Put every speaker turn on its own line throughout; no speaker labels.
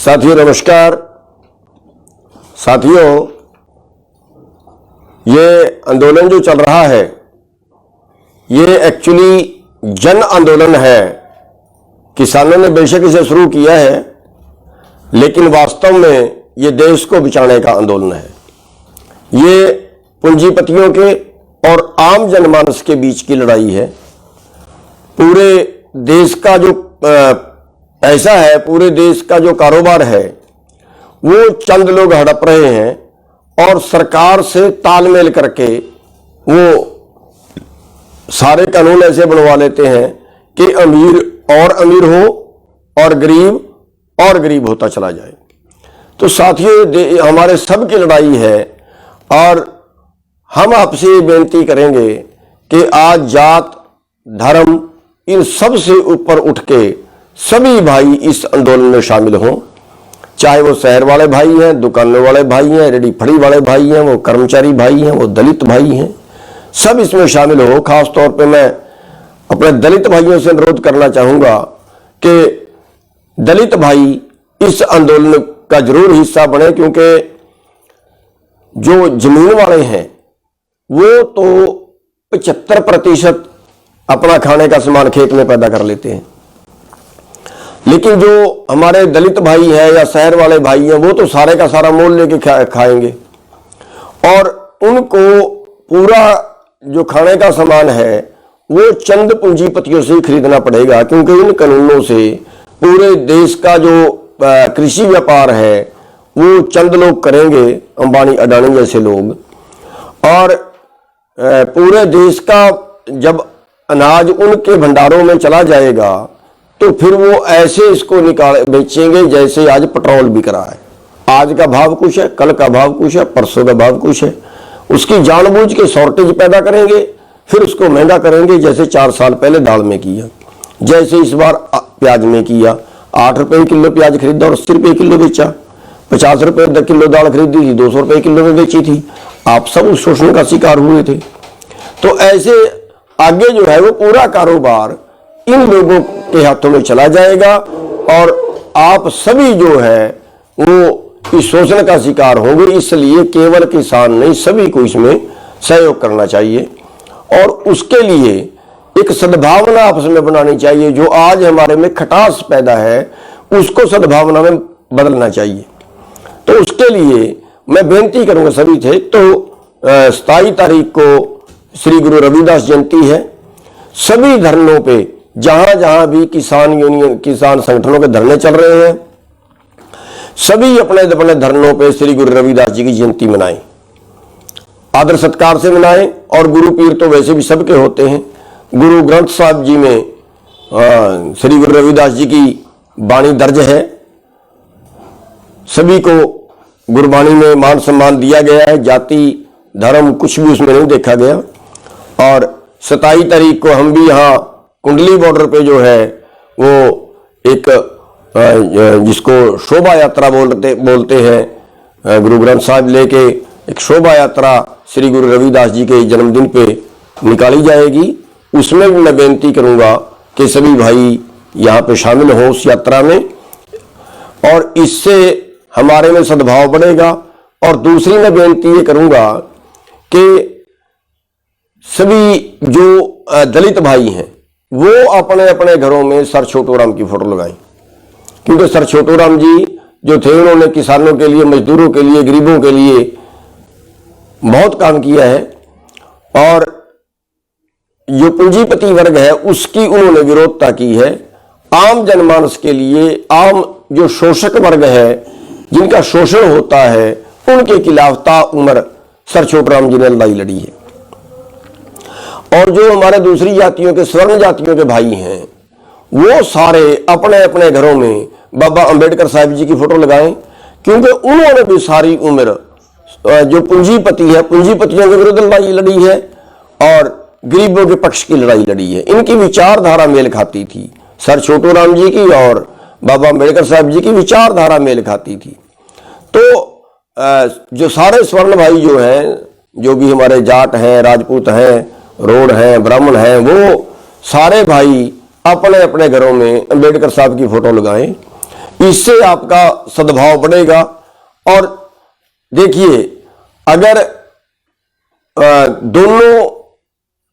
साथियों नमस्कार। साथियों, ये आंदोलन जो चल रहा है ये एक्चुअली जन आंदोलन है। किसानों ने बेशक इसे शुरू किया है, लेकिन वास्तव में ये देश को बचाने का आंदोलन है। ये पूंजीपतियों के और आम जनमानस के बीच की लड़ाई है। पूरे देश का जो पैसा है, पूरे देश का जो कारोबार है, वो चंद लोग हड़प रहे हैं और सरकार से तालमेल करके वो सारे कानून ऐसे बनवा लेते हैं कि अमीर और अमीर हो और गरीब होता चला जाए। तो साथियों, हमारे सब की लड़ाई है और हम आपसे बेनती करेंगे कि आज जात धर्म इन सब से ऊपर उठ के सभी भाई इस आंदोलन में शामिल हों। चाहे वो शहर वाले भाई हैं, दुकानों वाले भाई हैं, रेडी फड़ी वाले भाई हैं, वो कर्मचारी भाई हैं, वो दलित भाई हैं, सब इसमें शामिल हो। खास तौर पे मैं अपने दलित भाइयों से अनुरोध करना चाहूंगा कि दलित भाई इस आंदोलन का जरूर हिस्सा बने, क्योंकि जो जमीन वाले हैं वो तो 75% अपना खाने का सामान खेत में पैदा कर लेते हैं, लेकिन जो हमारे दलित भाई हैं या शहर वाले भाई हैं वो तो सारे का सारा मोल लेके खाएंगे और उनको पूरा जो खाने का सामान है वो चंद पूंजीपतियों से खरीदना पड़ेगा, क्योंकि इन कानूनों से पूरे देश का जो कृषि व्यापार है वो चंद लोग करेंगे, अंबानी अडानी जैसे लोग। और पूरे देश का जब अनाज उनके भंडारों में चला जाएगा तो फिर वो ऐसे इसको निकाल बेचेंगे जैसे आज पेट्रोल बिक रहा है। आज का भाव कुछ है, कल का भाव कुछ है, परसों का भाव कुछ है। उसकी जानबूझ के शॉर्टेज पैदा करेंगे, फिर उसको महंगा करेंगे, जैसे 4 साल पहले दाल में किया, जैसे इस बार प्याज में किया। 8 रुपए किलो प्याज खरीदा और 80 रुपए किलो बेचा। 50 रुपए किलो दाल खरीदी थी, 200 रुपए किलो में बेची थी। आप सब उस शोषण का शिकार हुए थे। तो ऐसे आगे जो है वो पूरा कारोबार इन लोगों के हाथों में चला जाएगा और आप सभी जो है वो इस शोषण का शिकार होंगे। इसलिए केवल किसान नहीं, सभी को इसमें सहयोग करना चाहिए और उसके लिए एक सद्भावना आपस में बनानी चाहिए। जो आज हमारे में खटास पैदा है उसको सद्भावना में बदलना चाहिए। तो उसके लिए मैं बेनती करूंगा सभी से, तो 27 तारीख को श्री गुरु रविदास जयंती है। सभी धरनों पे जहां जहां भी किसान यूनियन, किसान संगठनों के धरने चल रहे हैं, सभी अपने अपने धरनों पे श्री गुरु रविदास जी की जयंती मनाएं, आदर सत्कार से मनाएं। और गुरु पीर तो वैसे भी सबके होते हैं। गुरु ग्रंथ साहिब जी में श्री गुरु रविदास जी की वाणी दर्ज है। सभी को गुरबाणी में मान सम्मान दिया गया है, जाति धर्म कुछ भी उसमें नहीं देखा गया। और 27 तारीख को हम भी यहाँ कुंडली बॉर्डर पे जो है वो एक जिसको शोभा यात्रा बोलते हैं, गुरु ग्रंथ साहिब लेके एक शोभा यात्रा श्री गुरु रविदास जी के जन्मदिन पे निकाली जाएगी। उसमें भी मैं बेनती करूंगा कि सभी भाई यहाँ पे शामिल हो उस यात्रा में, और इससे हमारे में सद्भाव बढ़ेगा। और दूसरी मैं बेनती ये करूंगा कि सभी जो दलित भाई हैं वो अपने अपने घरों में सर छोटूराम की फोटो लगाएं, क्योंकि सर छोटूराम जी जो थे उन्होंने किसानों के लिए, मजदूरों के लिए, गरीबों के लिए बहुत काम किया है। और जो पूंजीपति वर्ग है उसकी उन्होंने विरोधता की है। आम जनमानस के लिए, आम जो शोषक वर्ग है जिनका शोषण होता है, उनके खिलाफ ताउम्र सर छोटूराम जी ने लड़ाई लड़ी है। और जो हमारे दूसरी जातियों के, स्वर्ण जातियों के भाई हैं, वो सारे अपने अपने घरों में बाबा अंबेडकर साहब जी की फोटो लगाएं, क्योंकि उन्होंने भी सारी उम्र जो पूंजीपति है, पूंजीपतियों के विरुद्ध लड़ाई लड़ी है और गरीबों के पक्ष की लड़ाई लड़ी है। इनकी विचारधारा मेल खाती थी, सर छोटूराम जी की और बाबा अंबेडकर साहब जी की विचारधारा मेल खाती थी। तो जो सारे स्वर्ण भाई जो हैं, जो भी हमारे जाट हैं, राजपूत हैं, रोड हैं, ब्राह्मण हैं, वो सारे भाई अपने अपने घरों में अंबेडकर साहब की फोटो लगाएं। इससे आपका सद्भाव बढ़ेगा। और देखिए, अगर दोनों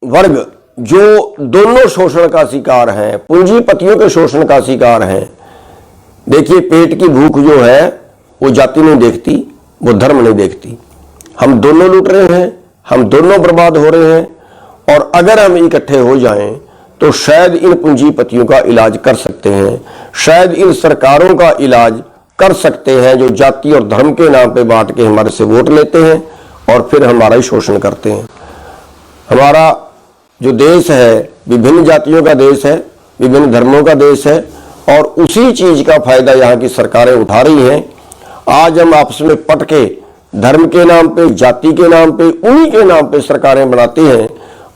वर्ग जो दोनों शोषण का शिकार हैं, पूंजीपतियों के शोषण का शिकार हैं, देखिए पेट की भूख जो है वो जाति नहीं देखती, वो धर्म नहीं देखती। हम दोनों लूट रहे हैं, हम दोनों बर्बाद हो रहे हैं। और अगर हम इकट्ठे हो जाएं तो शायद इन पूंजीपतियों का इलाज कर सकते हैं, शायद इन सरकारों का इलाज कर सकते हैं जो जाति और धर्म के नाम पे बांट के हमारे से वोट लेते हैं और फिर हमारा ही शोषण करते हैं। हमारा जो देश है विभिन्न जातियों का देश है, विभिन्न धर्मों का देश है, और उसी चीज का फायदा यहाँ की सरकारें उठा रही हैं। आज हम आपस में पट के धर्म के नाम पे, जाति के नाम पे, उन्हीं के नाम पे सरकारें बनाती हैं,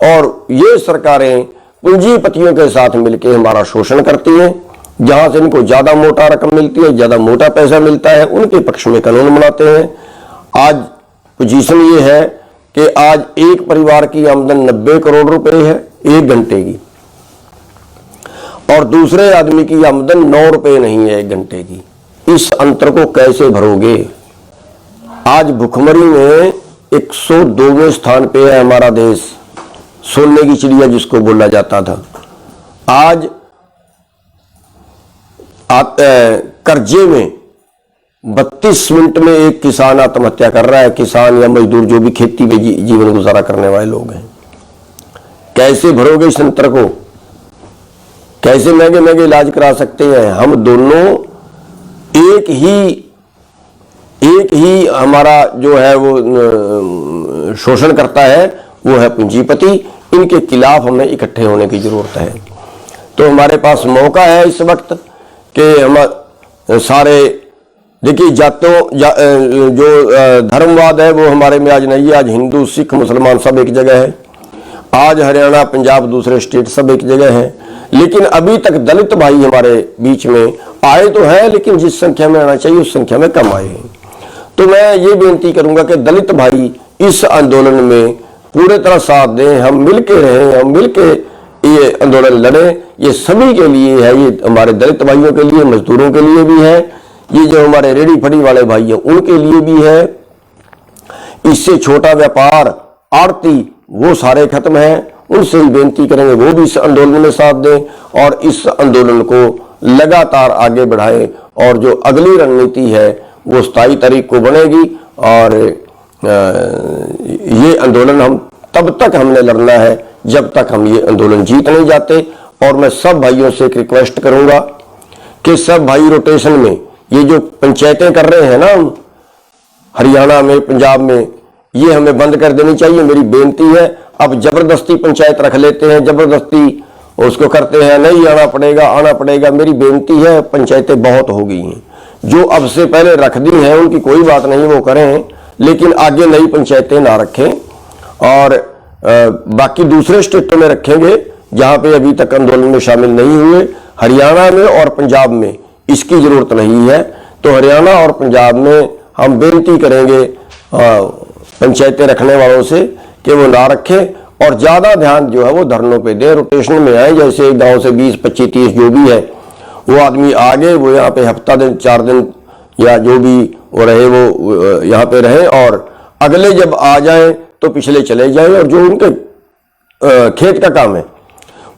और ये सरकारें पूंजीपतियों के साथ मिलकर हमारा शोषण करती हैं। जहां से इनको ज्यादा मोटा रकम मिलती है, ज्यादा मोटा पैसा मिलता है, उनके पक्ष में कानून बनाते हैं। आज पोजीशन ये है कि आज एक परिवार की आमदन 90 करोड़ रुपए है 1 घंटे की, और दूसरे आदमी की आमदन 9 रुपए नहीं है 1 घंटे की। इस अंतर को कैसे भरोगे? आज भुखमरी में 102वें स्थान पे है हमारा देश, सोने की चिड़िया जिसको बोला जाता था। आज कर्जे में 32 मिनट में एक किसान आत्महत्या कर रहा है। किसान या मजदूर जो भी खेती में जीवन गुजारा करने वाले लोग हैं, कैसे भरोगे इस अंतर को? कैसे महंगे महंगे इलाज करा सकते हैं? हम दोनों एक ही हमारा जो है वो शोषण करता है, वो है पूंजीपति। इनके खिलाफ हमें इकट्ठे होने की जरूरत है। तो हमारे पास मौका है इस वक्त कि हम सारे, देखिए जो धर्मवाद है वो हमारे में आज नहीं है। आज हिंदू सिख मुसलमान सब एक जगह है। आज हरियाणा पंजाब दूसरे स्टेट सब एक जगह है। लेकिन अभी तक दलित भाई हमारे बीच में आए तो है, लेकिन जिस संख्या में आना चाहिए उस संख्या में कम आए हैं। तो मैं ये बेनती करूंगा कि दलित भाई इस आंदोलन में पूरे तरह साथ दें, हम मिलके रहें, हम मिलके ये आंदोलन लड़ें। ये सभी के लिए है, ये हमारे दलित भाइयों के लिए, मजदूरों के लिए भी है, ये जो हमारे रेडी फड़ी वाले भाई हैं उनके लिए भी है। इससे छोटा व्यापार, आड़ती, वो सारे खत्म हैं। उनसे ही बेनती करेंगे वो भी इस आंदोलन में साथ दें और इस आंदोलन को लगातार आगे बढ़ाएं। और जो अगली रणनीति है वो 27 तारीख को बनेगी। और ये आंदोलन हम तब तक हमने लड़ना है जब तक हम ये आंदोलन जीत नहीं जाते। और मैं सब भाइयों से एक रिक्वेस्ट करूंगा कि सब भाई रोटेशन में ये जो पंचायतें कर रहे हैं ना हरियाणा में, पंजाब में, ये हमें बंद कर देनी चाहिए। मेरी बेनती है। अब जबरदस्ती पंचायत रख लेते हैं, जबरदस्ती उसको करते हैं, नहीं आना पड़ेगा। मेरी बेनती है, पंचायतें बहुत हो गई हैं। जो अब से पहले रख दी हैं उनकी कोई बात नहीं, वो करें, लेकिन आगे नई पंचायतें ना रखें। और बाकी दूसरे स्टेटों में रखेंगे जहां पे अभी तक आंदोलन में शामिल नहीं हुए। हरियाणा में और पंजाब में इसकी जरूरत नहीं है। तो हरियाणा और पंजाब में हम बेनती करेंगे पंचायतें रखने वालों से कि वो ना रखें और ज्यादा ध्यान जो है वो धरनों पे दें, रोटेशन में आए। जैसे गांव से 20, 25, 30 जो भी है वो आदमी आगे, वो यहाँ पे हफ्ता दिन, 4 दिन या जो भी वो रहे वो यहाँ पे रहे, और अगले जब आ जाए तो पिछले चले जाए। और जो उनके खेत का काम है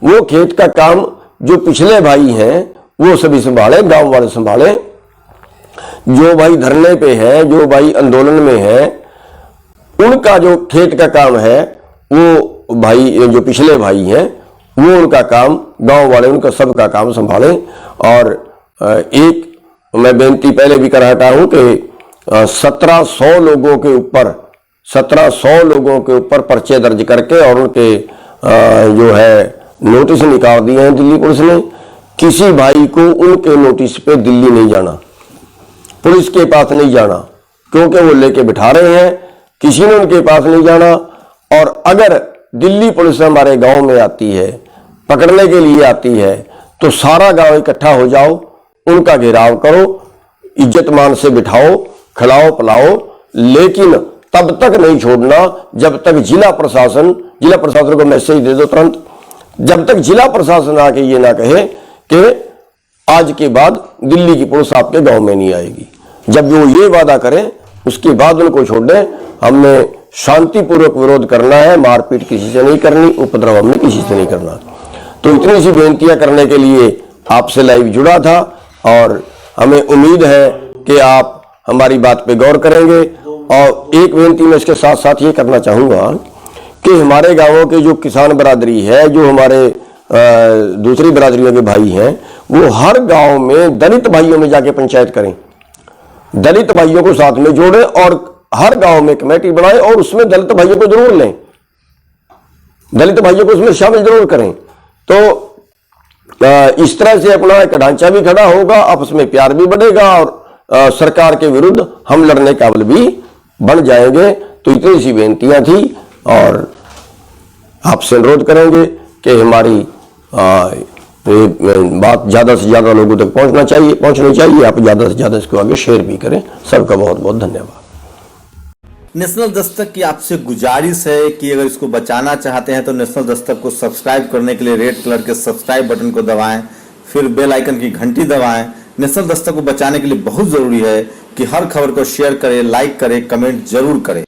वो खेत का काम जो पिछले भाई हैं वो सभी संभाले, गांव वाले संभाले। जो भाई धरने पे है, जो भाई आंदोलन में है, उनका जो खेत का काम है वो भाई जो पिछले भाई हैं वो उनका काम, गांव वाले उनका सबका काम संभालें। और एक मैं बेनती पहले भी कर हटा हूं कि 1700 लोगों के ऊपर पर्चे दर्ज करके और उनके जो है नोटिस निकाल दिए हैं दिल्ली पुलिस ने। किसी भाई को उनके नोटिस पे दिल्ली नहीं जाना, पुलिस के पास नहीं जाना, क्योंकि वो लेके बिठा रहे हैं। किसी ने उनके पास नहीं जाना। और अगर दिल्ली पुलिस हमारे गांव में आती है, पकड़ने के लिए आती है, तो सारा गांव इकट्ठा हो जाओ, उनका घेराव करो, इज्जत मान से बिठाओ, खिलाओ पिलाओ, लेकिन तब तक नहीं छोड़ना जब तक जिला प्रशासन को मैसेज दे दो तुरंत। जब तक जिला प्रशासन आके ये ना कहे कि आज के बाद दिल्ली की पुलिस आपके गांव में नहीं आएगी। जब वो ये वादा करें उसके बाद उनको छोड़ दें। हमने शांतिपूर्वक विरोध करना है, मारपीट किसी से नहीं करनी, उपद्रव हमने किसी से नहीं करना। तो इतनी सी बेनतियां करने के लिए आपसे लाइव जुड़ा था और हमें उम्मीद है कि आप हमारी बात पे गौर करेंगे। और एक बेनती मैं इसके साथ साथ ये करना चाहूँगा कि हमारे गांवों के जो किसान बरादरी है, जो हमारे दूसरी बरादरियों के भाई हैं, वो हर गांव में दलित भाइयों में जाके पंचायत करें, दलित भाइयों को साथ में जोड़ें और हर गांव में कमेटी बनाएं और उसमें दलित भाइयों को जरूर लें, दलित भाइयों को उसमें शामिल जरूर करें। तो इस तरह से अपना एक ढांचा भी खड़ा होगा, आपस में प्यार भी बढ़ेगा और सरकार के विरुद्ध हम लड़ने काबिल भी बन जाएंगे। तो इतनी सी बेनतियां थी और आपसे अनुरोध करेंगे कि हमारी बात ज्यादा से ज्यादा लोगों तक पहुंचनी चाहिए। आप ज्यादा से ज्यादा इसको आगे शेयर भी करें। सबका बहुत बहुत धन्यवाद।
नेशनल दस्तक की आपसे गुजारिश है कि अगर इसको बचाना चाहते हैं तो नेशनल दस्तक को सब्सक्राइब करने के लिए रेड कलर के सब्सक्राइब बटन को दबाएं, फिर बेल आइकन की घंटी दबाएं। नेशनल दस्तक को बचाने के लिए बहुत जरूरी है कि हर खबर को शेयर करें, लाइक करें, कमेंट जरूर करें।